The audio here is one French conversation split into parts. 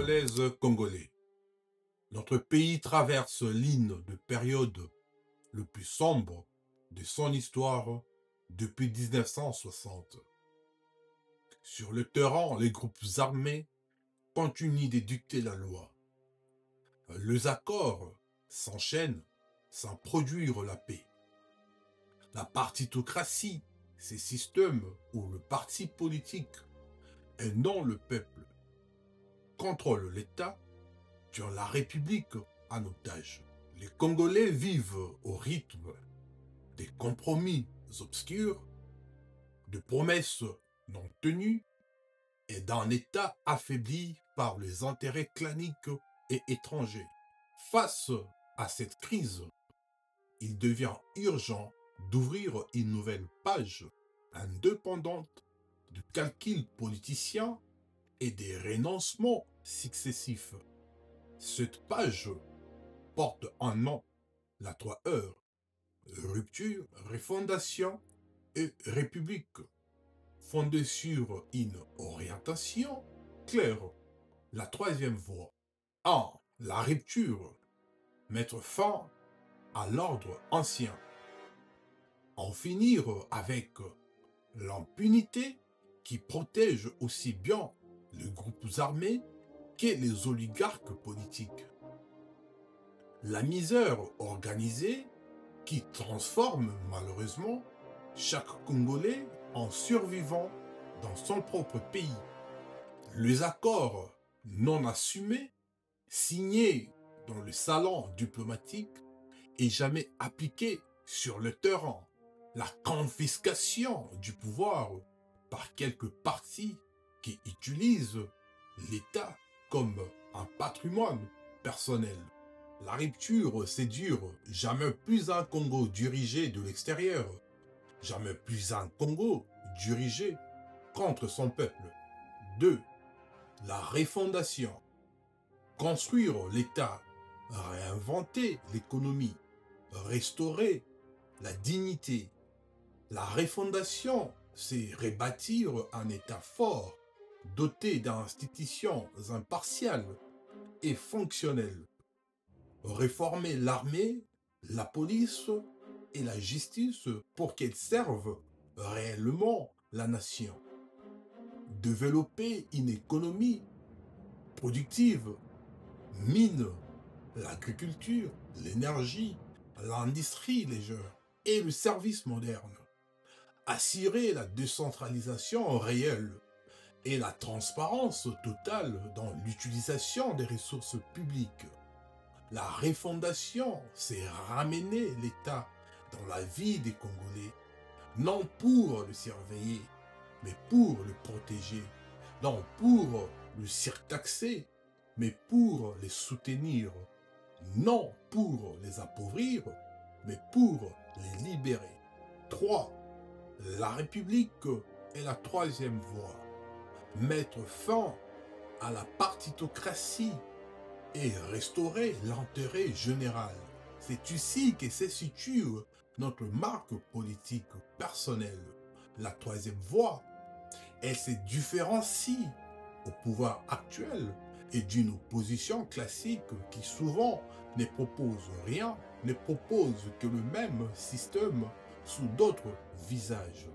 congolaises, Congolais. Notre pays traverse l'une des périodes le plus sombres de son histoire depuis 1960. Sur le terrain, les groupes armés continuent d'édicter la loi. Les accords s'enchaînent sans produire la paix. La partitocratie, ces systèmes où le parti politique et non le peuple contrôle l'État, tient la République en otage. Les Congolais vivent au rythme des compromis obscurs, de promesses non tenues et d'un État affaibli par les intérêts claniques et étrangers. Face à cette crise, il devient urgent d'ouvrir une nouvelle page indépendante de calculs politiciens et des renoncements successifs. Cette page porte un nom, la 3 heures, rupture, refondation et république, fondée sur une orientation claire, la troisième voie. 1. La rupture, mettre fin à l'ordre ancien, en finir avec l'impunité qui protège aussi bien les groupes armés que les oligarques politiques. La misère organisée qui transforme malheureusement chaque Congolais en survivant dans son propre pays. Les accords non assumés, signés dans le salon diplomatique et jamais appliqués sur le terrain. La confiscation du pouvoir par quelques partis qui utilisent l'État comme un patrimoine personnel. La rupture, c'est dur. Jamais plus un Congo dirigé de l'extérieur. Jamais plus un Congo dirigé contre son peuple. 2. La refondation. Construire l'État, réinventer l'économie, restaurer la dignité. La refondation, c'est rebâtir un État fort, doté d'institutions impartiales et fonctionnelles. Réformer l'armée, la police et la justice pour qu'elles servent réellement la nation. Développer une économie productive, mine, l'agriculture, l'énergie, l'industrie légère et le service moderne. Assurer la décentralisation réelle et la transparence totale dans l'utilisation des ressources publiques. La refondation, c'est ramener l'État dans la vie des Congolais, non pour le surveiller, mais pour le protéger, non pour le surtaxer, mais pour les soutenir, non pour les appauvrir, mais pour les libérer. 3. La République est la troisième voie. Mettre fin à la partitocratie et restaurer l'intérêt général. C'est ici que se situe notre marque politique personnelle. La troisième voie, elle se différencie au pouvoir actuel et d'une opposition classique qui souvent ne propose rien, ne propose que le même système sous d'autres visages.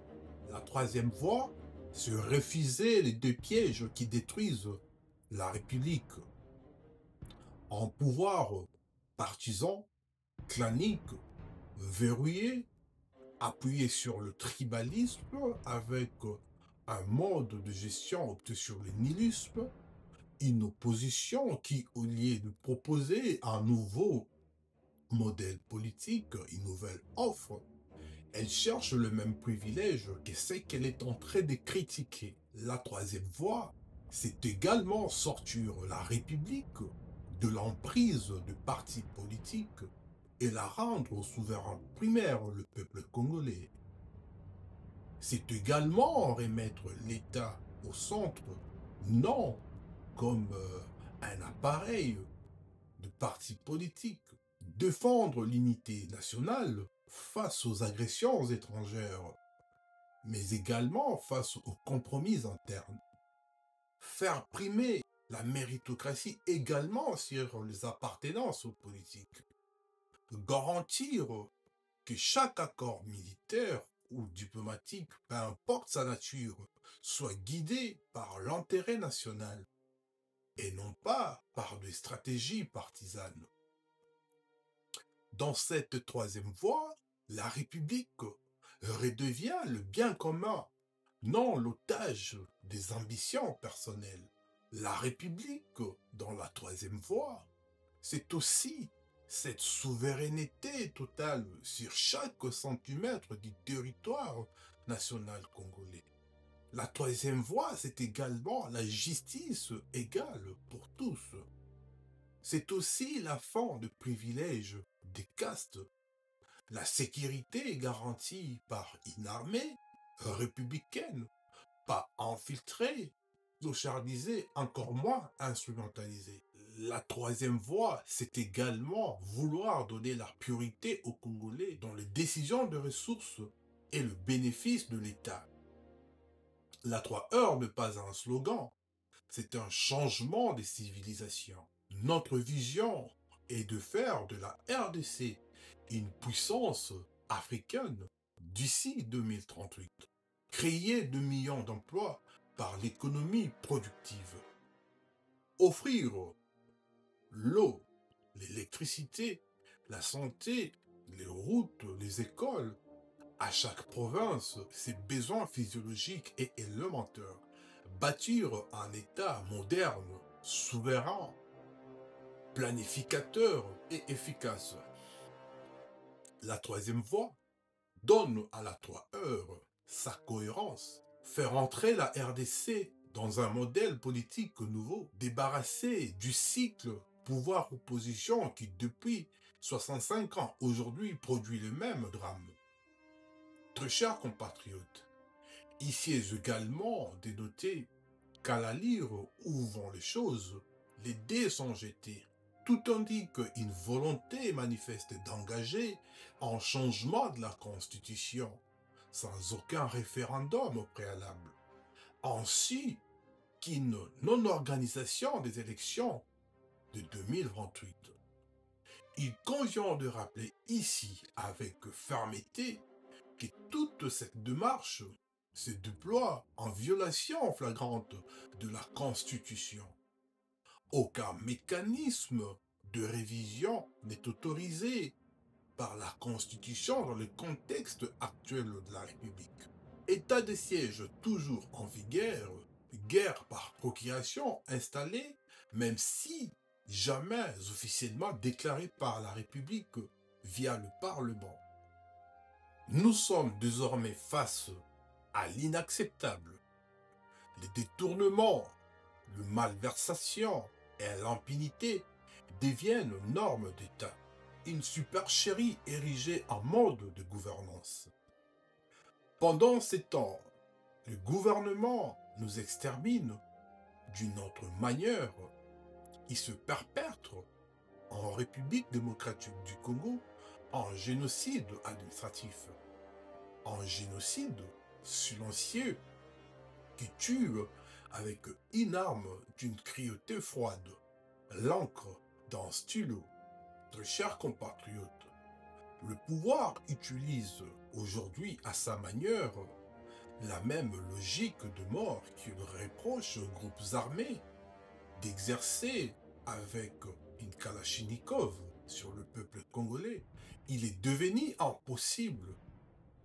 La troisième voie, c'est refuser les deux pièges qui détruisent la République. Un pouvoir partisan, clanique, verrouillé, appuyé sur le tribalisme avec un mode de gestion opté sur le nihilisme, une opposition qui, au lieu de proposer un nouveau modèle politique, une nouvelle offre, elle cherche le même privilège que ce qu'elle est en train de critiquer. La troisième voie, c'est également sortir la République de l'emprise de partis politiques et la rendre au souverain primaire, le peuple congolais. C'est également remettre l'État au centre, non comme un appareil de partis politiques, défendre l'unité nationale face aux agressions étrangères, mais également face aux compromis internes. Faire primer la méritocratie également sur les appartenances politiques, garantir que chaque accord militaire ou diplomatique, peu importe sa nature, soit guidé par l'intérêt national et non pas par des stratégies partisanes. Dans cette troisième voie, la République redevient le bien commun, non l'otage des ambitions personnelles. La République, dans la troisième voie, c'est aussi cette souveraineté totale sur chaque centimètre du territoire national congolais. La troisième voie, c'est également la justice égale pour tous. C'est aussi la fin de privilèges des castes. La sécurité est garantie par une armée républicaine, pas infiltrée, clochardisée, encore moins instrumentalisée. La troisième voie, c'est également vouloir donner la priorité aux Congolais dans les décisions de ressources et le bénéfice de l'État. La 3 heures n'est pas un slogan, c'est un changement de civilisation. Notre vision est de faire de la RDC une puissance africaine d'ici 2038. Créer 2 millions d'emplois par l'économie productive. Offrir l'eau, l'électricité, la santé, les routes, les écoles, à chaque province ses besoins physiologiques et élémentaires. Bâtir un État moderne, souverain, planificateur et efficace. La troisième voie donne à la 3 heures sa cohérence. Faire entrer la RDC dans un modèle politique nouveau, débarrasser du cycle pouvoir-opposition qui depuis 65 ans aujourd'hui produit le même drame. Très chers compatriotes, ici est également dénoté qu'à la lire où vont les choses, les dés sont jetés. Tout indique une volonté manifeste d'engager un changement de la Constitution, sans aucun référendum au préalable, ainsi qu'une non-organisation des élections de 2028. Il convient de rappeler ici avec fermeté que toute cette démarche se déploie en violation flagrante de la Constitution. Aucun mécanisme de révision n'est autorisé par la Constitution dans le contexte actuel de la République. État de siège toujours en vigueur, guerre par procuration installée, même si jamais officiellement déclarée par la République via le Parlement. Nous sommes désormais face à l'inacceptable. Les détournements, la malversation et l'impunité deviennent normes d'État. Une supercherie érigée en mode de gouvernance. Pendant ces temps, le gouvernement nous extermine d'une autre manière. Il se perpètre en République démocratique du Congo en génocide administratif, en génocide silencieux qui tue avec une arme d'une cruauté froide, l'encre d'un stylo. Très chers compatriotes, le pouvoir utilise aujourd'hui à sa manière la même logique de mort qu'il reproche aux groupes armés d'exercer avec une Kalachnikov sur le peuple congolais. Il est devenu impossible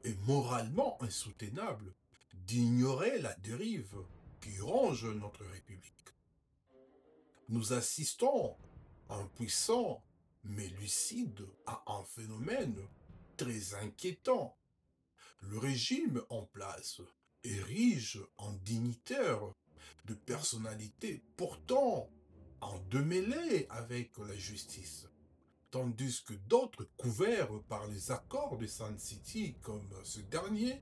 et moralement insoutenable d'ignorer la dérive qui ronge notre République. Nous assistons, impuissants mais lucides, à un phénomène très inquiétant. Le régime en place érige en dignitaires de personnalités pourtant en démêlés avec la justice, tandis que d'autres couverts par les accords de Sun City comme ce dernier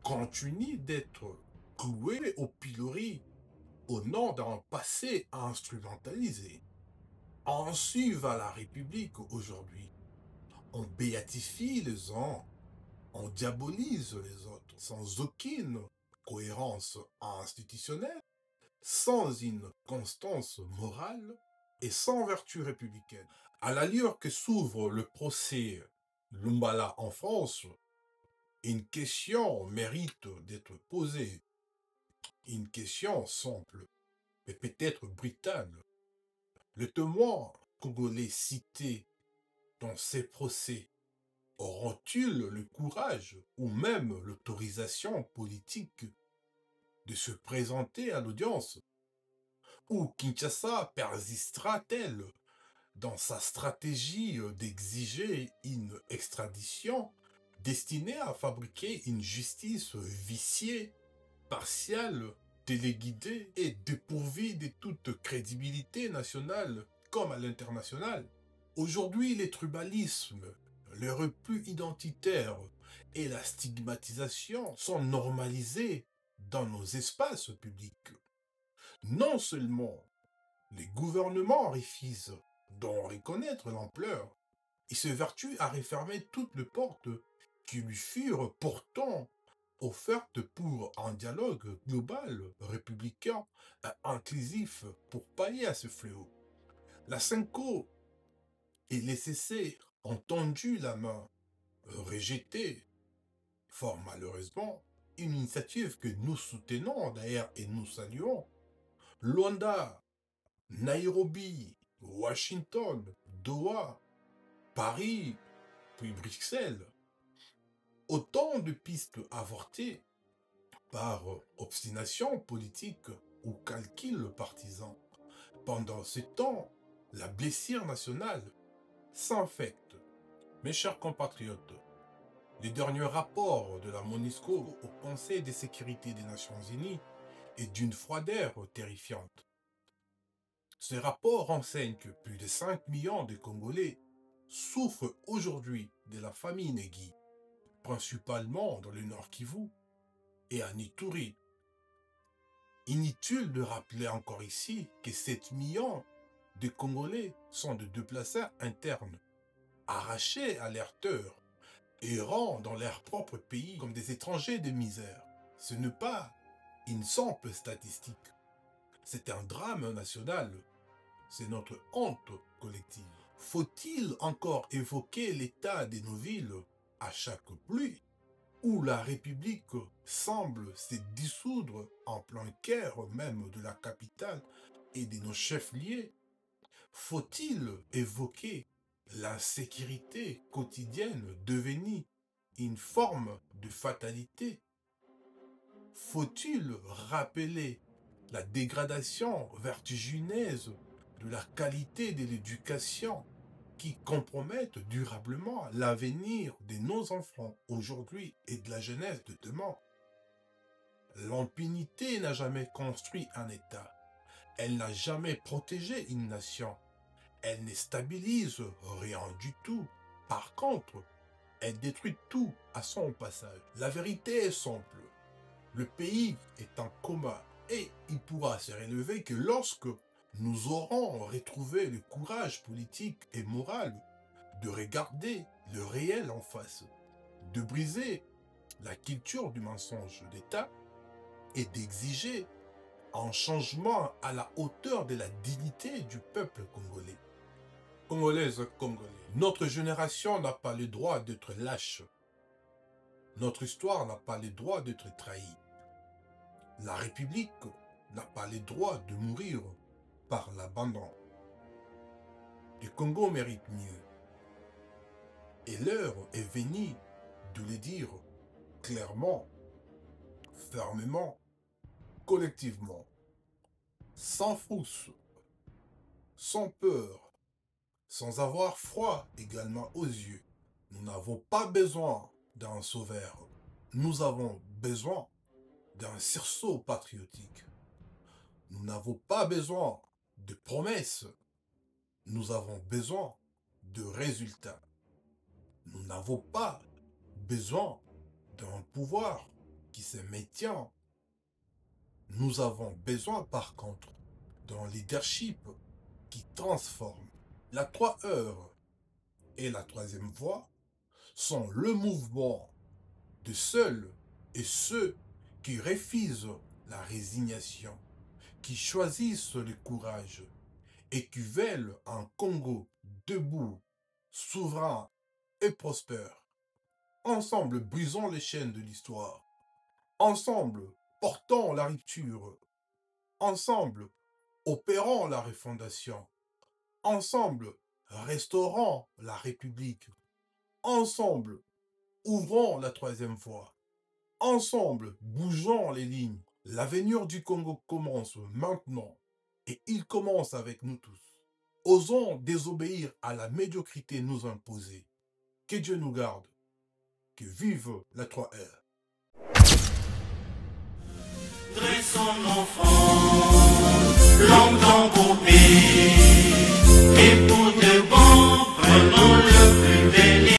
continuent d'être cloués au pilori au nom d'un passé instrumentalisé. Ainsi va la République aujourd'hui. On béatifie les uns, on diabolise les autres sans aucune cohérence institutionnelle sans une constance morale et sans vertu républicaine. À l'allure que s'ouvre le procès Lumbala en France, une question mérite d'être posée. Une question simple, mais peut-être brutale. Le témoin congolais cité dans ces procès auront-ils le courage ou même l'autorisation politique de se présenter à l'audience? Ou Kinshasa persistera-t-elle dans sa stratégie d'exiger une extradition destinée à fabriquer une justice viciée, partiale, téléguidée et dépourvue de toute crédibilité nationale comme à l'international? Aujourd'hui, les tribalismes, le repli identitaire et la stigmatisation sont normalisés dans nos espaces publics. Non seulement les gouvernements refusent d'en reconnaître l'ampleur et se vertuent à refermer toutes les portes qui lui furent pourtant offertes pour un dialogue global, républicain et inclusif pour pallier à ce fléau. La Cinco et les CC ont tendu la main, rejeté, fort malheureusement, une initiative que nous soutenons d'ailleurs et nous saluons. Luanda, Nairobi, Washington, Doha, Paris, puis Bruxelles. Autant de pistes avortées par obstination politique ou calcul partisan. Pendant ce temps, la blessure nationale s'infecte. Mes chers compatriotes, les derniers rapports de la MONUSCO au Conseil de sécurité des Nations Unies est d'une froideur terrifiante. Ce rapport renseigne que plus de 5 millions de Congolais souffrent aujourd'hui de la famine aiguë, principalement dans le Nord Kivu et à Ituri. Inutile de rappeler encore ici que 7 millions de Congolais sont de déplacés internes, arrachés à leur terre, errant dans leur propre pays comme des étrangers de misère. Ce n'est pas une simple statistique, c'est un drame national, c'est notre honte collective. Faut-il encore évoquer l'état de nos villes à chaque pluie, où la République semble se dissoudre en plein cœur même de la capitale et de nos chefs-lieux? Faut-il évoquer l'insécurité quotidienne devenue une forme de fatalité? Faut-il rappeler la dégradation vertigineuse de la qualité de l'éducation qui compromettent durablement l'avenir de nos enfants aujourd'hui et de la jeunesse de demain? L'impunité n'a jamais construit un État. Elle n'a jamais protégé une nation. Elle ne stabilise rien du tout. Par contre, elle détruit tout à son passage. La vérité est simple. Le pays est en coma et il pourra se relever que lorsque nous aurons retrouvé le courage politique et moral de regarder le réel en face, de briser la culture du mensonge d'État et d'exiger un changement à la hauteur de la dignité du peuple congolais. Congolaises, Congolais, notre génération n'a pas le droit d'être lâche. Notre histoire n'a pas le droit d'être trahie. La République n'a pas le droit de mourir par l'abandon. Le Congo mérite mieux. Et l'heure est venue de le dire clairement, fermement, collectivement, sans frousse, sans peur, sans avoir froid également aux yeux. Nous n'avons pas besoin d'un sauveur. Nous avons besoin d'un sursaut patriotique. Nous n'avons pas besoin de promesses. Nous avons besoin de résultats. Nous n'avons pas besoin d'un pouvoir qui se maintient. Nous avons besoin par contre d'un leadership qui transforme. La 3 heures et la troisième voie sont le mouvement de ceux et ceux qui refusent la résignation, qui choisissent le courage et qui veulent un Congo debout, souverain et prospère. Ensemble, brisons les chaînes de l'histoire. Ensemble, portons la rupture. Ensemble, opérons la refondation. Ensemble, restaurons la République. Ensemble, ouvrons la troisième voie. Ensemble, bougeons les lignes. L'avenir du Congo commence maintenant et il commence avec nous tous. Osons désobéir à la médiocrité nous imposée. Que Dieu nous garde. Que vive la 3R. Dressons nos fronts, longtemps coupés, et pour de bon, prenons le plus.